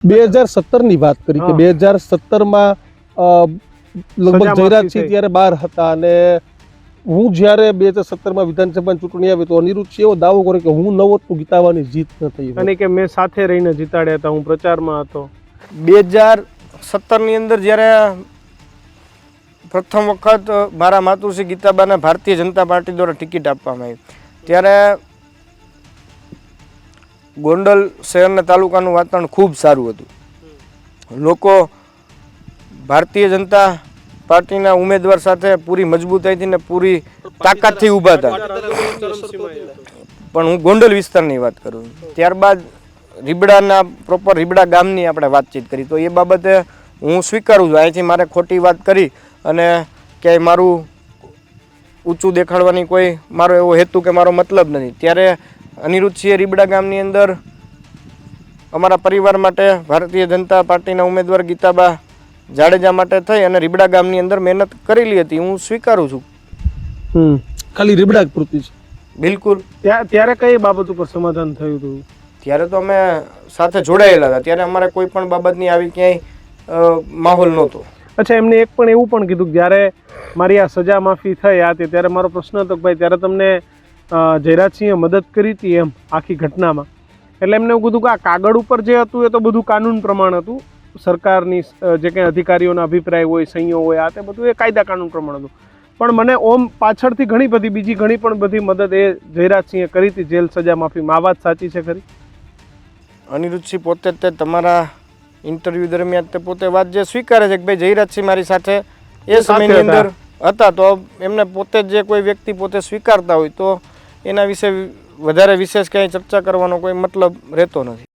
2017 ની વાત કરી કે 2017 માં લગભગ જયરાજસિંહ ત્યારે બહાર હતા અને હું જ્યારે 2017 માં વિધાનસભાની ચૂંટણી આવી તો અનિરુદ્ધસિંહ એવો દાવો કર્યો કે હું નવો તો ગીતાવાની જીત ન થઈ અને કે મેં સાથે રહીને જીતાડ્યા હતા, હું પ્રચારમાં હતો. 2017 ની અંદર જ્યારે પ્રથમ વખત મારા માતુશ્રી ગીતાબાને ભારતીય જનતા પાર્ટી દ્વારા ટિકિટ આપવામાં આવી ત્યારે ગોંડલ શહેરના તાલુકાનું વાતાવરણ ખૂબ સારું હતું. લોકો ભારતીય જનતા પાર્ટીના ઉમેદવાર સાથે પૂરી મજબૂતાઈથી ને પૂરી તાકાતથી ઊભા હતા. પણ હું ગોંડલ વિસ્તારની વાત કરું. ત્યારબાદ રીબડાના પ્રોપર રીબડા ગામની આપણે વાતચીત કરી તો એ બાબતે હું સ્વીકારું છું. અહીંથી મારે ખોટી વાત કરી અને ક્યાંય મારું ઊંચું દેખાડવાની કોઈ મારો એવો હેતુ કે મારો મતલબ નથી. ત્યારે અનિરુદ્ધસિંહે રીબડા ગામની અંદર અમારા પરિવાર માટે ભારતીય જનતા પાર્ટીના ઉમેદવાર ગીતાબા જાડેજા માટે થઈ અને રીબડા ગામની અંદર મહેનત કરેલી હતી, હું સ્વીકારું છું. ખાલી રીબડા પૂરતી છે? બિલકુલ. ત્યારે કઈ બાબત ઉપર સમાધાન થયું હતું? ત્યારે તો અમે સાથે જોડાયેલા હતા, ત્યારે અમારે કોઈ પણ બાબતની આવી ક્યાંય માહોલ નહોતો. અચ્છા, એમને એક પણ એવું પણ કીધું કે જ્યારે મારી આ સજા માફી થઈ આ ત્યારે મારો પ્રશ્ન હતો કે ભાઈ ત્યારે તમને જયરાજસિંહે મદદ કરી હતી એમ આખી ઘટનામાં, એટલે એમને એવું કીધું કે આ કાગળ ઉપર જે હતું એ તો બધું કાનૂન પ્રમાણ હતું, સરકારની જે કંઈ અધિકારીઓના અભિપ્રાય હોય, સહીઓ હોય, આ તે બધું એ કાયદા કાનૂન પ્રમાણ હતું. પણ મને ઓમ પાછળથી ઘણી બધી બીજી ઘણી પણ બધી મદદ એ જયરાજસિંહે કરી હતી જેલ સજા માફીમાં. આ વાત સાચી છે ખરી? અનિરુદ્ધસિંહ પોતે તે તમારા ઇન્ટરવ્યૂ દરમિયાન તે પોતે વાત જે સ્વીકારે છે કે ભાઈ જયરાજસિંહ મારી સાથે એ સમયની અંદર હતા, તો એમને પોતે જે કોઈ વ્યક્તિ પોતે સ્વીકારતા હોય તો એના વિશે વધારે વિશેષ ક્યાંય ચર્ચા કરવાનો કોઈ મતલબ રહેતો નથી.